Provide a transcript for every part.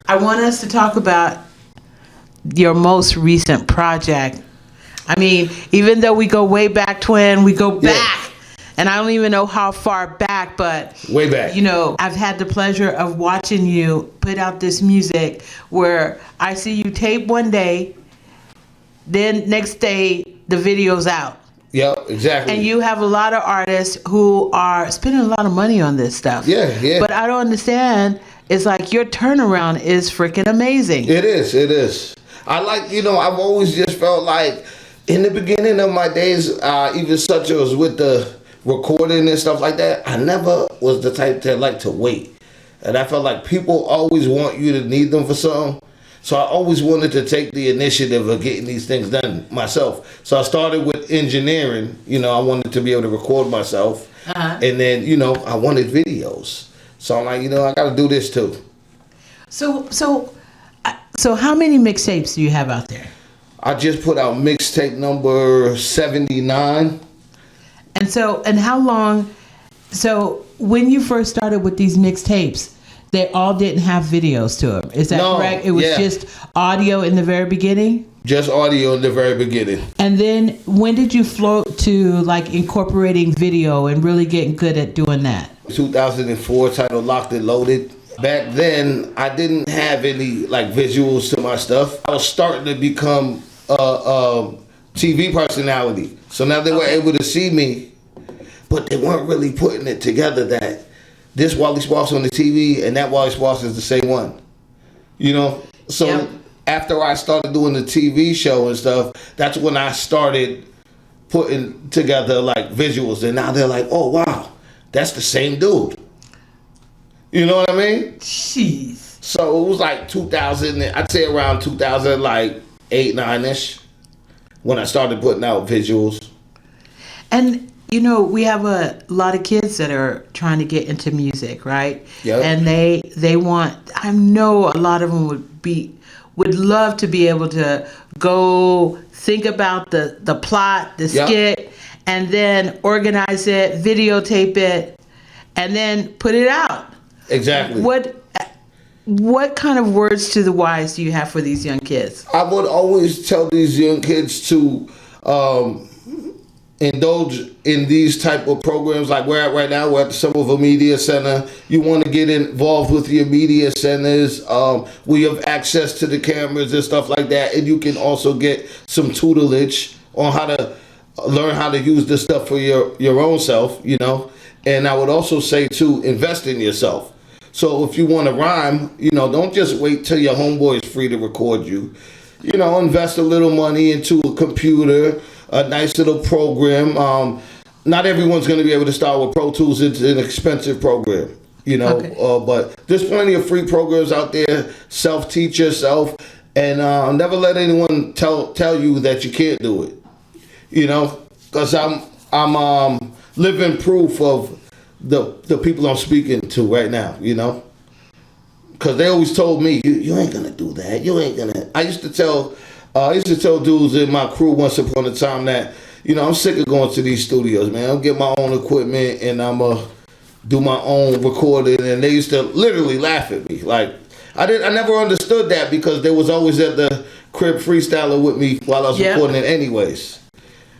I want us to talk about your most recent project. I mean, even though we go way back, twin, we go back. And I don't even know how far back, but way back. You know, I've had the pleasure of watching you put out this music where I see you tape one day, then next day the video's out. Yep, exactly. And you have a lot of artists who are spending a lot of money on this stuff. Yeah. But I don't understand. It's like your turnaround is freaking amazing. It is. I like, you know, I've always just felt like in the beginning of my days, even such as with the recording and stuff like that, I never was the type to like to wait. And I felt like people always want you to need them for something. So I always wanted to take the initiative of getting these things done myself. So I started with engineering. You know, I wanted to be able to record myself. And then, you know, I wanted videos. So I'm like, you know, I got to do this too. So how many mixtapes do you have out there? I just put out mixtape number 79. And how long? So when you first started with these mixtapes, they all didn't have videos to them. Is that correct? It was just audio in the very beginning? Just audio in the very beginning. And then when did you float to like incorporating video and really getting good at doing that? 2004, titled Locked and Loaded. Back then, I didn't have any like visuals to my stuff. I was starting to become a TV personality. So now they were able to see me, but they weren't really putting it together that this Wally Sparks on the TV and that Wally Sparks is the same one. You know? So after I started doing the TV show and stuff, that's when I started putting together like visuals. And now they're like, oh, wow, that's the same dude. You know what I mean? Jeez. So it was like 2000, I'd say around 2000, like 8, 9-ish, when I started putting out visuals. And you know, we have a lot of kids that are trying to get into music, right? Yep. And they want, I know a lot of them would love to be able to go think about the plot, the skit, and then organize it, videotape it, and then put it out. Exactly. What kind of words to the wise do you have for these young kids? I would always tell these young kids to indulge in these type of programs like we're at right now. We're at the Somerville Media Center. You want to get involved with your media centers. We have access to the cameras and stuff like that, and you can also get some tutelage on how to learn how to use this stuff for your own self, you know. And I would also say to invest in yourself. So if you want to rhyme, you know, don't just wait till your homeboy is free to record you. You know, invest a little money into a computer, a nice little program. Not everyone's going to be able to start with Pro Tools. It's an expensive program, you know. But there's plenty of free programs out there. Self-teach yourself, and never let anyone tell you that you can't do it. You know, because I'm living proof of the people I'm speaking to right now. You know, because they always told me, you ain't gonna do that. You ain't gonna. I used to tell dudes in my crew once upon a time that, you know, I'm sick of going to these studios, man. I'll get my own equipment and I'm do my own recording. And they used to literally laugh at me. Like, I never understood that because they was always at the crib freestyling with me while I was recording it anyways.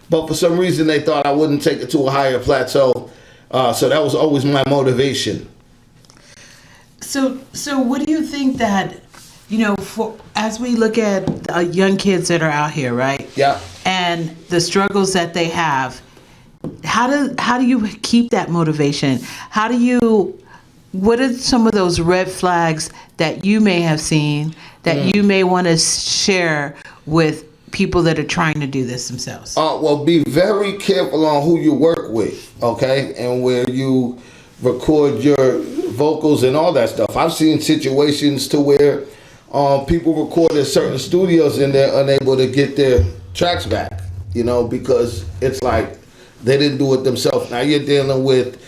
But for some reason they thought I wouldn't take it to a higher plateau. So that was always my motivation. So what do you think that, you know, as we look at young kids that are out here, right? Yeah. And the struggles that they have, how do you keep that motivation? What are some of those red flags that you may have seen that you may want to share with people that are trying to do this themselves? Well, be very careful on who you work with, okay? And where you record your vocals and all that stuff. I've seen situations to where people record at certain studios and they're unable to get their tracks back, you know, because it's like they didn't do it themselves. Now you're dealing with,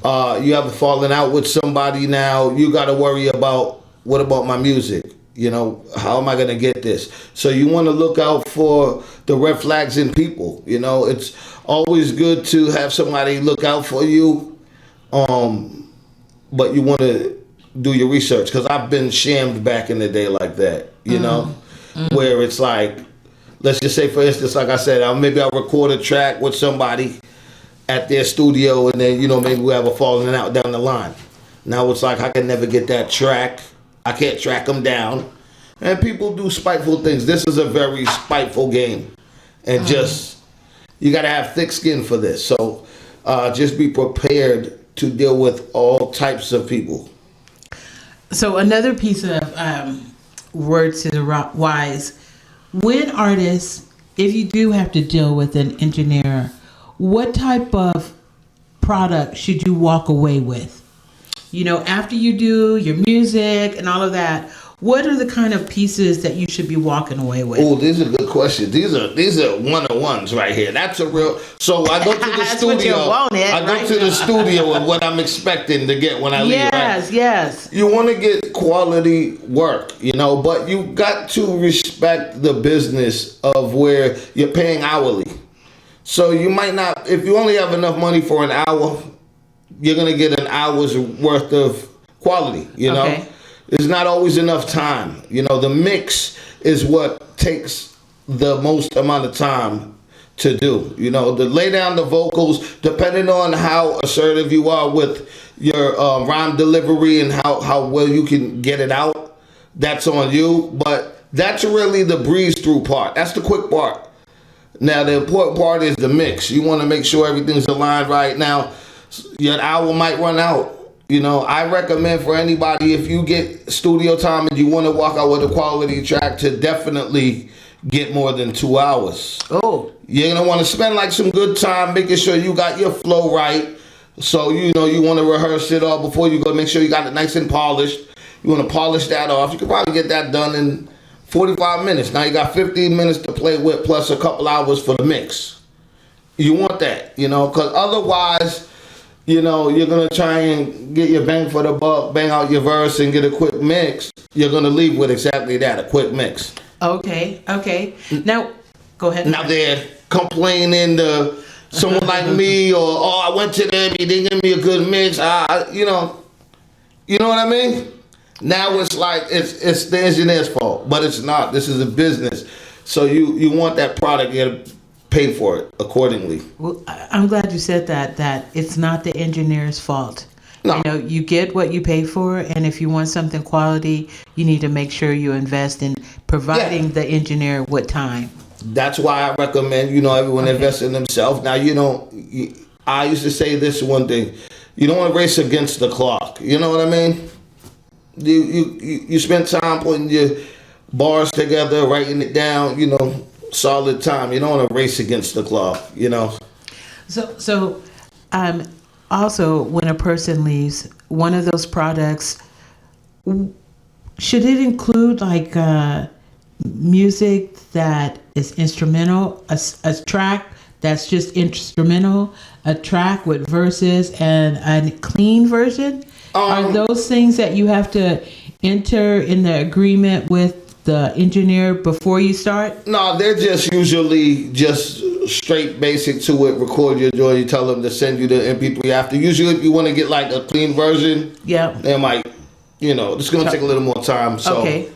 you have a falling out with somebody now. You got to worry about, what about my music? You know, how am I going to get this? So you want to look out for the red flags in people. You know, it's always good to have somebody look out for you. But you want to do your research, because I've been shammed back in the day like that, you know, where it's like, let's just say, for instance, like I said, maybe I'll record a track with somebody at their studio, and then, you know, maybe we have a falling out down the line. Now it's like I can never get that track. I can't track them down. And people do spiteful things. This is a very spiteful game. And just, you got to have thick skin for this. So just be prepared to deal with all types of people. So another piece of words to the wise, when artists, if you do have to deal with an engineer, what type of product should you walk away with? You know, after you do your music and all of that, what are the kind of pieces that you should be walking away with? Oh, these are good questions. These are one-on-ones right here. That's a real. So I go to the That's studio. what you wanted, I go right? to the studio and what I'm expecting to get when I leave. Yes, right? yes. You want to get quality work, you know, but you got to respect the business of where you're paying hourly. So you might not, if you only have enough money for an hour, you're gonna get an hour's worth of quality, you know. Okay. There's not always enough time. You know, the mix is what takes the most amount of time to do. You know, to lay down the vocals, depending on how assertive you are with your rhyme delivery and how well you can get it out, that's on you. But that's really the breeze through part. That's the quick part. Now, the important part is the mix. You want to make sure everything's aligned right. Now, your hour might run out. You know, I recommend for anybody, if you get studio time and you want to walk out with a quality track, to definitely get more than 2 hours. Oh. You're going to want to spend like some good time making sure you got your flow right. So, you know, you want to rehearse it all before you go. Make sure you got it nice and polished. You want to polish that off. You can probably get that done in 45 minutes. Now you got 15 minutes to play with plus a couple hours for the mix. You want that, you know, because otherwise, you know, you're going to try and get your bang for the buck, bang out your verse and get a quick mix. You're going to leave with exactly that, a quick mix. Okay, okay. Now, go ahead. Now they're complaining to someone like me, or, oh, I went to them, he didn't give me a good mix. You know what I mean? Now it's like, it's the engineer's fault, but it's not. This is a business. So you want that product, you got to pay for it accordingly. Well, I'm glad you said that it's not the engineer's fault. No. You know, you get what you pay for, and if you want something quality, you need to make sure you invest in providing the engineer with time. That's why I recommend, you know, everyone invest in themselves. Now, I used to say this one thing. You don't want to race against the clock. You know what I mean? You spend time putting your bars together, writing it down, you know, solid time. You don't want to race against the clock, you know. So also, when a person leaves, one of those products, should it include like music that is instrumental, a track that's just instrumental, a track with verses, and a clean version? Are those things that you have to enter in the agreement with the engineer before you start? No, they're just usually just straight basic to it. Record your joint. You tell them to send you the MP3 after. Usually, if you want to get like a clean version, they might, you know, it's going to take a little more time. So, okay.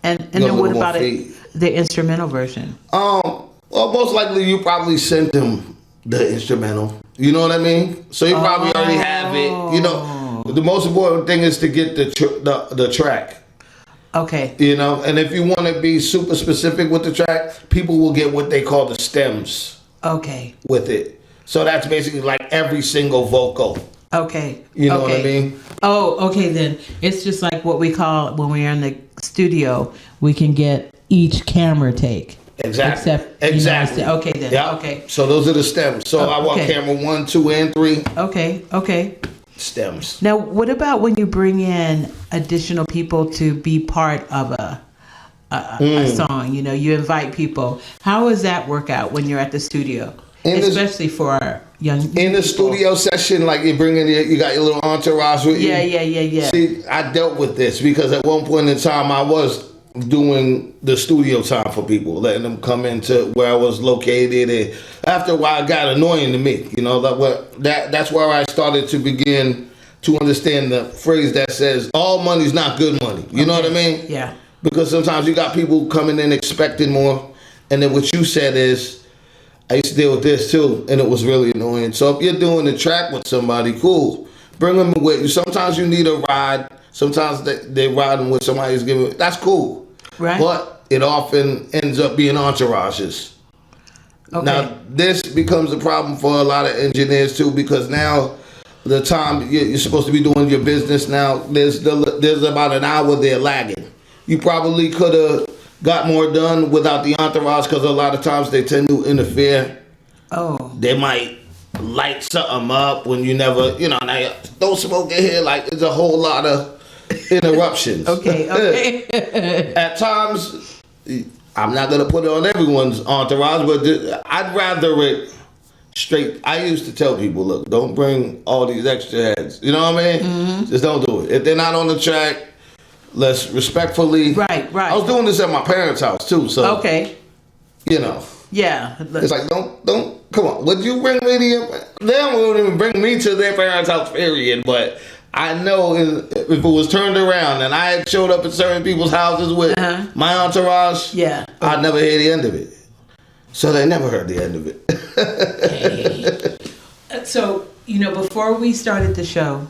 And then what about the instrumental version? Well, most likely you probably sent them the instrumental. You know what I mean? So you probably already have it. You know, the most important thing is to get the track. Okay. You know, and if you want to be super specific with the track, people will get what they call the stems. Okay. With it. So that's basically like every single vocal. Okay. You know what I mean? Oh, okay then. It's just like what we call when we're in the studio, we can get each camera take. Exactly. Exactly. Okay then. Yeah. Okay. So those are the stems. So I want camera 1, 2, and 3. Okay. Stems. Now, what about when you bring in additional people to be part of a song? You know, you invite people. How does that work out when you're at the studio, especially for our young people? In the studio session, like you bring in, you got your little entourage with you. Yeah. See, I dealt with this because at one point in time I was doing the studio time for people, letting them come into where I was located, and after a while it got annoying to me. You know, that's where I started to begin to understand the phrase that says all money's not good money. You know what I mean? Yeah. Because sometimes you got people coming in expecting more, and then what you said is, I used to deal with this too, and it was really annoying. So if you're doing a track with somebody, cool. Bring them with you. Sometimes you need a ride. Sometimes they're riding with somebody who's giving. That's cool. Right. But it often ends up being entourages. Okay. Now, this becomes a problem for a lot of engineers too, because now the time you're supposed to be doing your business now, there's about an hour there lagging. You probably could have got more done without the entourage, because a lot of times they tend to interfere. Oh. They might light something up when you never, now, don't smoke in here. Like, there's a whole lot of interruptions. Okay. At times, I'm not going to put it on everyone's entourage, but I'd rather it straight. I used to tell people, look, don't bring all these extra heads. You know what I mean? Mm-hmm. Just don't do it. If they're not on the track, let's respectfully. Right. I was doing this at my parents' house too, so. Okay. Yeah. It's like, don't, come on. Would you bring me to they don't even bring me to their parents' house, period. But I know if it was turned around and I had showed up at certain people's houses with my entourage, I'd never hear the end of it. So they never heard the end of it. Okay. So, before we started the show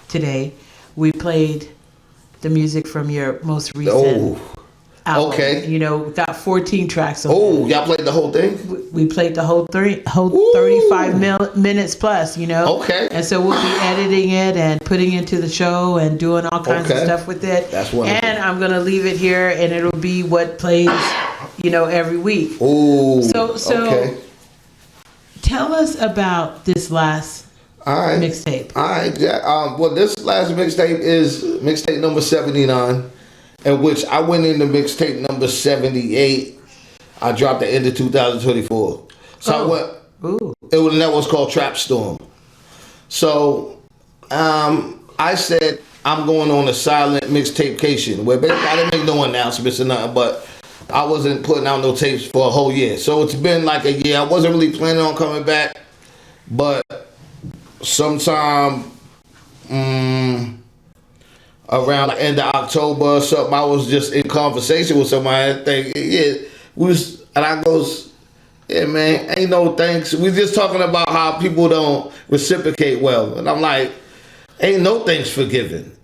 today, we played the music from your most recent album. Okay. We got 14 tracks on there. Y'all played the whole thing? We played the whole 35 minutes plus, Okay. And so we'll be editing it and putting it into the show and doing all kinds of stuff with it. That's wonderful. And I'm going to leave it here, and it'll be what plays, every week. Ooh. So tell us about this last mixtape. All right. Well, this last mixtape is mixtape number 79. In which I went into mixtape number 78. I dropped the end of 2024. So I went. That was called Trap Storm. So I said I'm going on a silent mixtapecation, where basically I didn't make no announcements or nothing, but I wasn't putting out no tapes for a whole year. So it's been like a year. I wasn't really planning on coming back, but sometime. Around the end of October or something, I was just in conversation with somebody and and I goes, yeah, man, ain't no thanks. We just talking about how people don't reciprocate well. And I'm like, ain't no thanks forgiven.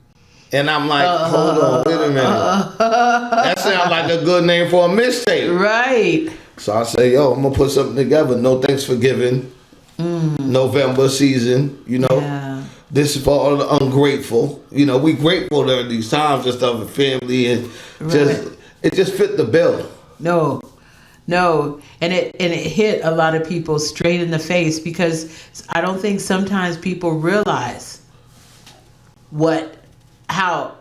And I'm like, hold on, wait a minute. That sounds like a good name for a mixtape. Right. So I say, I'm going to put something together. No thanks forgiven. November season, Yeah. This is for all the ungrateful. We grateful during these times and stuff, and family, and it just fit the bill. No, and it hit a lot of people straight in the face, because I don't think sometimes people realize how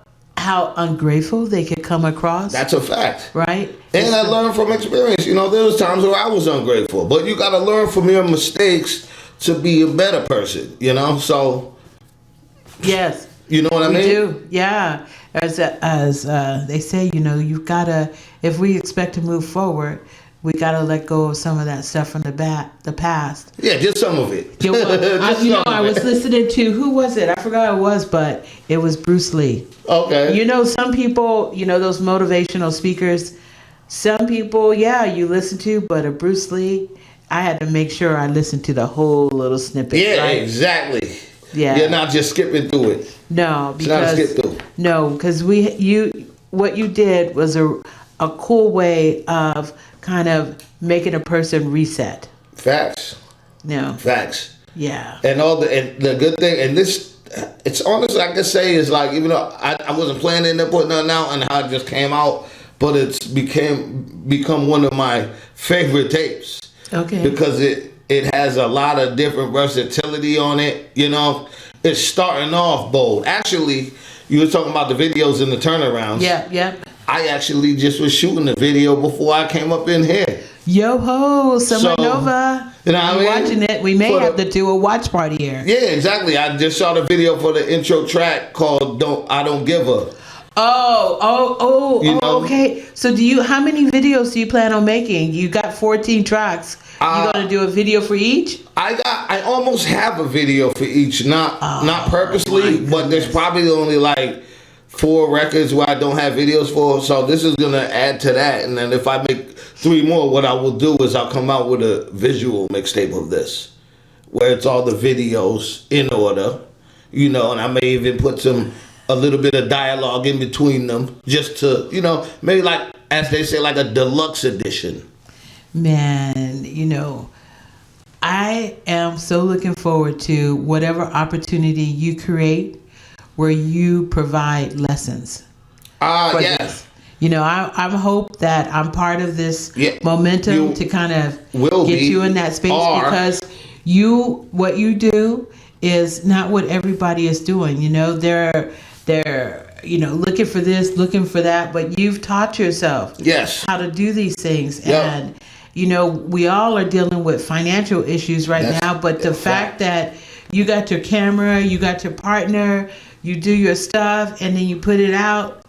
ungrateful they could come across. That's a fact, right? And I learned from experience. There was times where I was ungrateful, but you got to learn from your mistakes to be a better person. So. Yes. You know what I mean? We do. Yeah. As they say, you've got to, if we expect to move forward, we got to let go of some of that stuff from the past. Yeah, just some of it. I was listening to, who was it? I forgot who it was, but it was Bruce Lee. Okay. Some people, those motivational speakers, some people, you listen to, but a Bruce Lee, I had to make sure I listened to the whole little snippet. Yeah, right? Exactly. Yeah. You're not just skipping through it. No, because what you did was a cool way of kind of making a person reset. Facts. No. Facts. Yeah. And the good thing, and this, it's honestly, I can say, is like, even though I wasn't planning to put nothing out and how it just came out, but it's become one of my favorite tapes. Okay. Because it has a lot of different versatility on it. It's starting off bold. Actually, you were talking about the videos and the turnarounds. Yeah. I actually just was shooting the video before I came up in here. Yo ho, Summer Nova. You know what I mean? Watching it. We may have to do a watch party here. Yeah, exactly. I just shot a video for the intro track called I Don't Give a. You know? Okay. So how many videos do you plan on making? You got 14 tracks. You gonna do a video for each? I almost have a video for each, not purposely, but there's probably only like 4 records where I don't have videos for. So this is gonna add to that. And then if I make 3 more, what I will do is I'll come out with a visual mixtape of this, where it's all the videos in order, you know, and I may even put a little bit of dialogue in between them, just to, you know, maybe like, as they say, like a deluxe edition. Man, you know, I am so looking forward to whatever opportunity you create where you provide lessons. Yeah. This. You know, I hope that I'm part of this momentum to kind of get you in that space, because what you do is not what everybody is doing. You know, they're you know, looking for this, looking for that, but you've taught yourself how to do these things. And you know, we all are dealing with financial issues now, but the fact that you got your camera, you got your partner, you do your stuff, and then you put it out,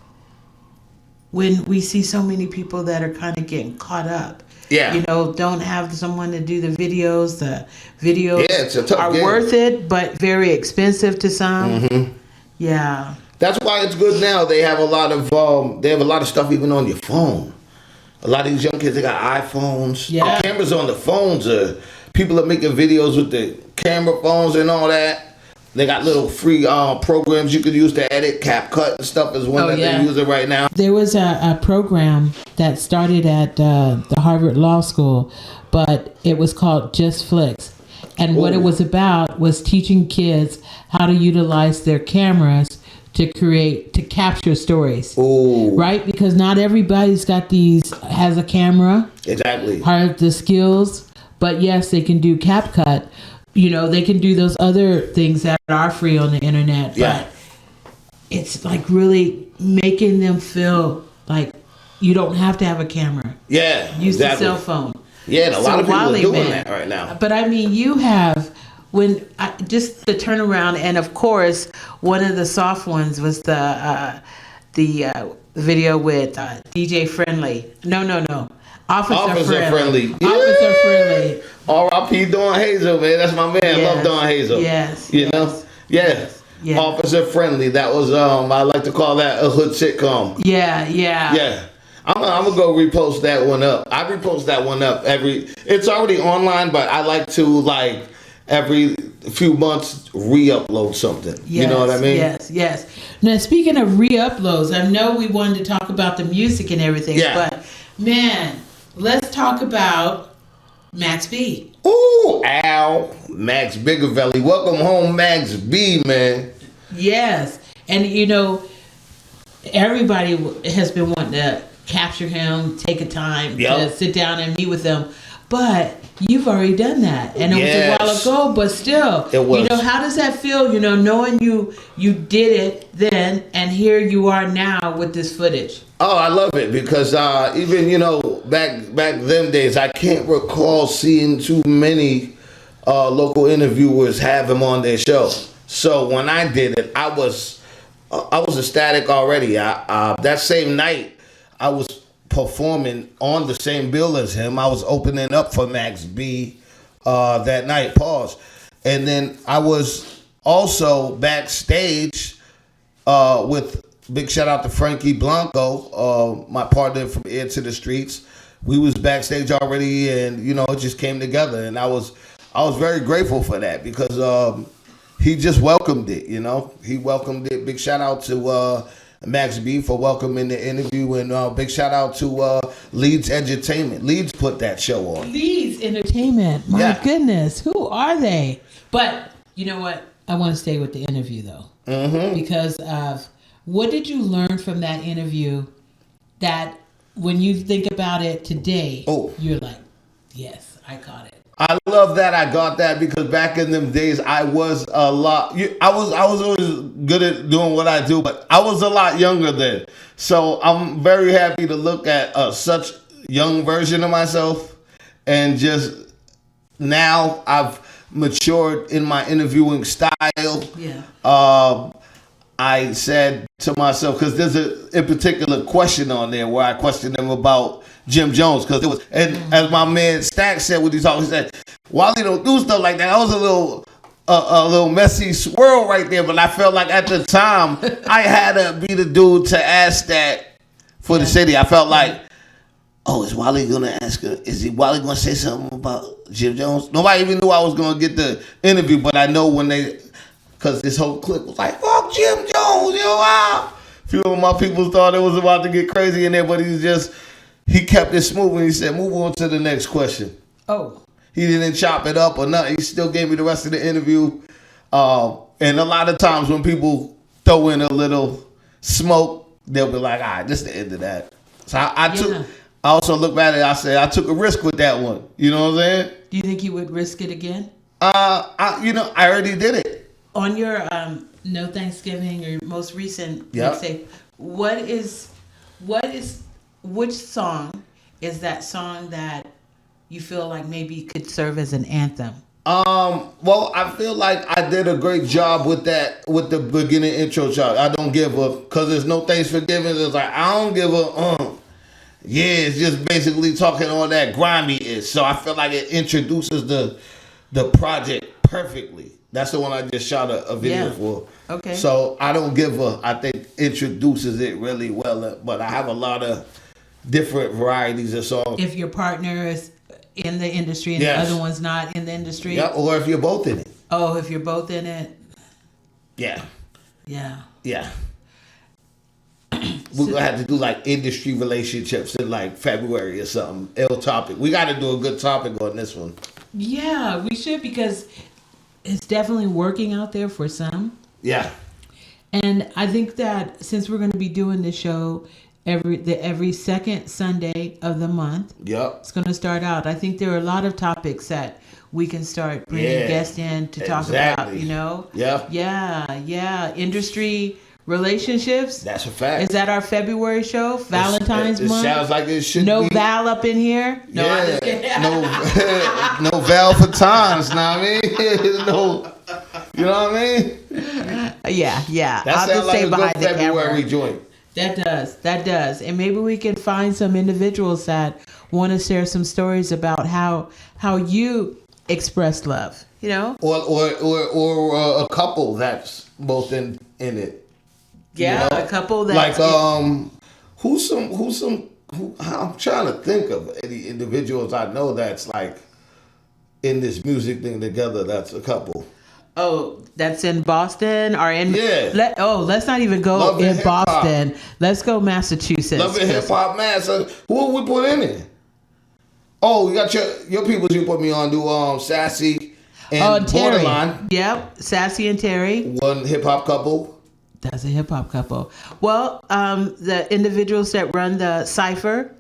when we see so many people that are kind of getting caught up. You know, don't have someone to do the videos. The videos it's a tough are game. worth it, but very expensive to some. Yeah. That's why it's good now. They have a lot of stuff even on your phone. A lot of these young kids, they got iPhones. The cameras on the phones. People are making videos with the camera phones and all that. They got little free programs you could use to edit. CapCut and stuff is one that they're using right now. There was a program that started at the Harvard Law School, but it was called Just Flicks. And what it was about was teaching kids how to utilize their cameras to capture stories. Right? Because not everybody's has a camera. Exactly. Have the skills. But yes, they can do CapCut. You know, they can do those other things that are free on the internet. But it's like really making them feel like you don't have to have a camera. Use the cell phone. And a lot of people are doing that right now. But I mean, you have, just the turnaround, and of course, one of the soft ones was the video with DJ Friendly. No. Officer Friendly. Officer Friendly. R.I.P. Dawn Hazel, man. That's my man. I love Dawn Hazel. You know? Yes. Officer Friendly. That was, I like to call that a hood sitcom. Yeah. I'm gonna go repost that one up. I repost that one up it's already online, but I like to every few months re-upload something. You know what I mean? Yes. Now, speaking of re-uploads, I know we wanted to talk about the music and everything, but man, let's talk about Max B. Ooh, Al, Max Biggervelli. Welcome home, Max B, man. Yes. And you know, everybody has been wanting to capture him, take a time to sit down and meet with him. But you've already done that. And it was a while ago, but still. It was. You know, how does that feel, you know, knowing you did it then, and here you are now with this footage? Oh, I love it, because even, you know, back them days, I can't recall seeing too many local interviewers have him on their show. So when I did it, I was ecstatic already. That same night, I was performing on the same bill as him. I was opening up for Max B that night. And then I was also backstage with, big shout out to Frankie Blanco, my partner from Ear to the Streets. We was backstage already, and you know, it just came together, and I was very grateful for that, because he just welcomed it. You know, he welcomed it. Big shout out to Max B for welcoming the interview, and big shout out to Leeds Entertainment. Leeds put that show on. Leeds Entertainment, my goodness, who are they? But you know what? I want to stay with the interview though, because of what did you learn from that interview that when you think about it today, you're like, yes, I got it. I love that I got that, because back in them days, I was a lot. I was always good at doing what I do, but I was a lot younger then. So I'm very happy to look at such young version of myself, and just now I've matured in my interviewing style. I said to myself, because there's a in particular question on there where I questioned him about Jim Jones, because it was, and as my man Stack said when he talked, he said, Wally don't do stuff like that. That was a little messy swirl right there, but I felt like at the time I had to be the dude to ask that for the city. I felt like, oh, is Wally gonna ask her? Wally gonna say something about Jim Jones? Nobody even knew I was gonna get the interview, but I know when because this whole clip was like, fuck Jim Jones, wow. A few of my people thought it was about to get crazy in there, but he kept it smooth and he said, move on to the next question. Oh. He didn't chop it up or nothing. He still gave me the rest of the interview. And a lot of times when people throw in a little smoke, they'll be like, all right, this is the end of that. So I also look at it, I said, I took a risk with that one. You know what I'm saying? Do you think you would risk it again? I already did it. On your No Thanksgiving, your most recent mixtape, which song is that song that you feel like maybe could serve as an anthem? Well, I feel like I did a great job with the beginning intro shot. I don't give a, because there's no Thanksgiving. It's like, I don't give a, yeah, it's just basically talking all that grimy is. So I feel like it introduces the project perfectly. That's the one I just shot a video for. Okay. So I don't give a, I think introduces it really well, but I have a lot of different varieties of songs. If your partner is in the industry and the other one's not in the industry? Yeah, or if you're both in it. Oh, if you're both in it? Yeah. Yeah. Yeah. We're going to have to do like industry relationships in like February or something. Ill topic. We got to do a good topic on this one. Yeah, we should, because it's definitely working out there for some. Yeah. And I think that since we're going to be doing this show every second Sunday of the month. Yep. It's going to start out. I think there are a lot of topics that we can start bringing guests in to talk about, you know? Yeah. Yeah. Industry relationships. That's a fact. Is that our February show? Valentine's month? It sounds like it should be. No Val up in here? No, no Val for times, know what I mean? No, you know what I mean? Yeah. That sounds like a good February joint. That does. And maybe we can find some individuals that want to share some stories about how you express love, you know? Or a couple that's both in it. Yeah, you know? A couple that like I'm trying to think of any individuals I know that's like in this music thing together that's a couple. Oh, that's in Boston or in let's not even go Love in Boston. Let's go Massachusetts. Love and Hip Hop Mass. Who we put in it? Oh, you got your people you put me on do Sassy and Terry. Borderline. Yep, Sassy and Terry. One hip hop couple. That's a hip hop couple. Well, the individuals that run the Cypher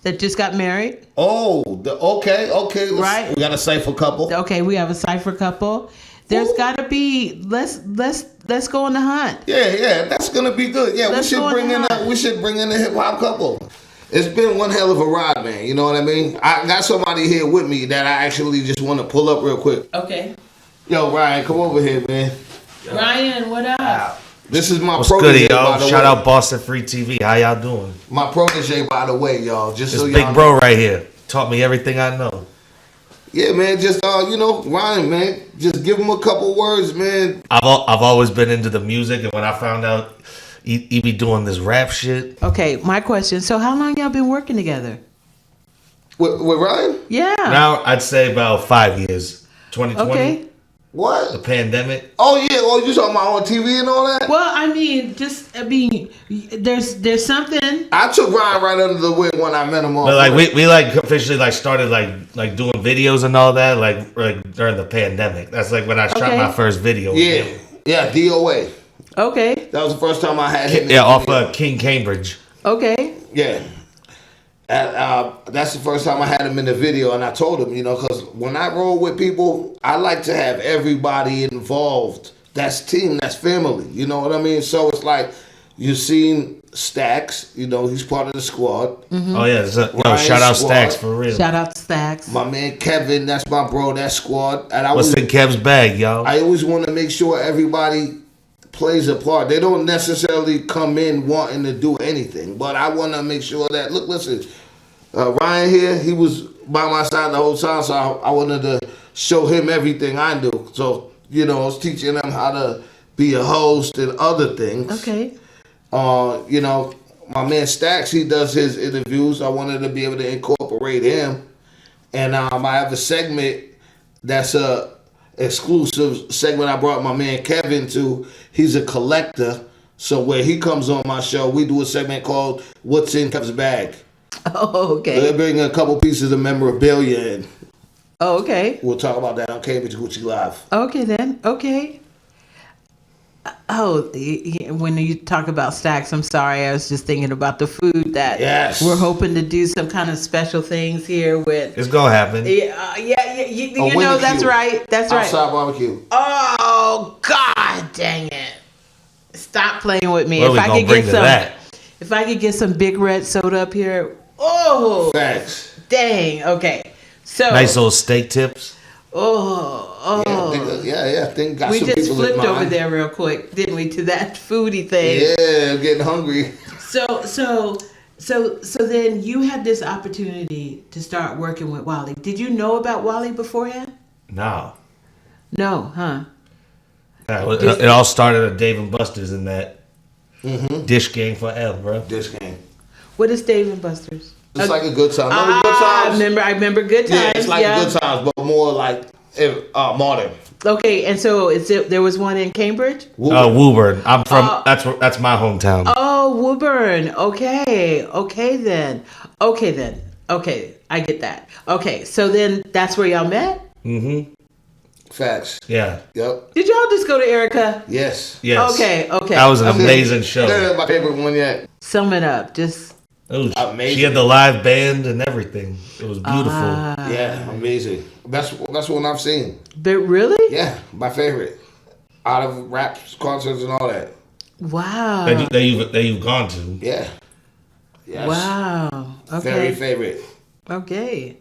that just got married. Oh, okay. Right. We got a Cypher couple. Okay, we have a Cypher couple. There's got to be let's go on the hunt. Yeah, that's gonna be good. Yeah, we should bring in a hip hop couple. It's been one hell of a ride, man. You know what I mean? I got somebody here with me that I actually just want to pull up real quick. Okay. Yo, Ryan, come over here, man. Ryan, what up? This is my What's protege, good, y'all? by the Shout way. out Boston Free TV. How y'all doing? My protege, by the way, y'all. Just This so big y'all bro right here taught me everything I know. Yeah, man. Just Ryan, man. Just give him a couple words, man. I've always been into the music, and when I found out he be doing this rap shit. Okay, my question. So how long y'all been working together? With Ryan? Yeah. Now I'd say about 5 years. 2020. Okay. What? The pandemic. Oh yeah. Oh, you talking about on TV and all that? Well, there's something. I took Ryan right under the wing when I met him on. But like we like officially like started like doing videos and all that like during the pandemic. That's like when I shot my first video. Yeah, DOA. Okay. That was the first time I had him. Yeah, off of King Cambridge. Okay. Yeah. And, that's the first time I had him in the video, and I told him, because when I roll with people, I like to have everybody involved. That's team, that's family. You know what I mean? So it's like you've seen Stacks. He's part of the squad. Mm-hmm. Oh yeah, shout out squad. Stacks for real. Shout out Stacks. My man Kevin, that's my bro. That squad. And What's in Kev's bag, y'all? I always want to make sure everybody plays a part. They don't necessarily come in wanting to do anything, but I want to make sure that, look, listen, Ryan here, he was by my side the whole time, so I wanted to show him everything I do. So, you know, I was teaching him how to be a host and other things. Okay. You know, my man Stacks, he does his interviews. I wanted to be able to incorporate him. And I have a segment that's a exclusive segment I brought my man Kevin to. He's a collector. So where he comes on my show, we do a segment called What's in Kev's Bag. Oh, okay. They bring a couple pieces of memorabilia in. Oh, okay. We'll talk about that on Cambridge Gucci Live. Okay, then. Okay. Oh, when you talk about Stacks, I'm sorry. I was just thinking about the food that we're hoping to do some kind of special things here with. It's gonna happen. Yeah, you know, that's right. That's right. Outside barbecue. Oh, God dang it. Stop playing with me. What if I could get some Big Red soda up here. Oh. Facts. Dang. Okay. So nice little steak tips. Oh. Yeah. Think got we some just people flipped in mind. over there real quick, didn't we, to that foodie thing? Yeah, I'm getting hungry. So then you had this opportunity to start working with Wally. Did you know about Wally beforehand? No. No, huh? It all started at Dave and Buster's in that dish game for L, bro. Dish game. What is Dave and Buster's? It's like a good time. Remember good times? I remember good times. Yeah, it's like a good times, but more like modern. Okay, and so there was one in Cambridge? Woburn. I'm from. That's my hometown. Oh, Woburn. Okay then. Okay, I get that. Okay, so then that's where y'all met? Mm-hmm. Facts. Yeah. Yep. Did y'all just go to Erica? Yes. Okay. That was an amazing show. That's my favorite one yet. Sum it up. Just amazing. She had the live band and everything. It was beautiful. Yeah, amazing. That's one I've seen. But really? Yeah, my favorite. Out of rap concerts and all that. Wow. That you've gone to. Yeah. Yes. Wow. Okay. Very favorite. Okay.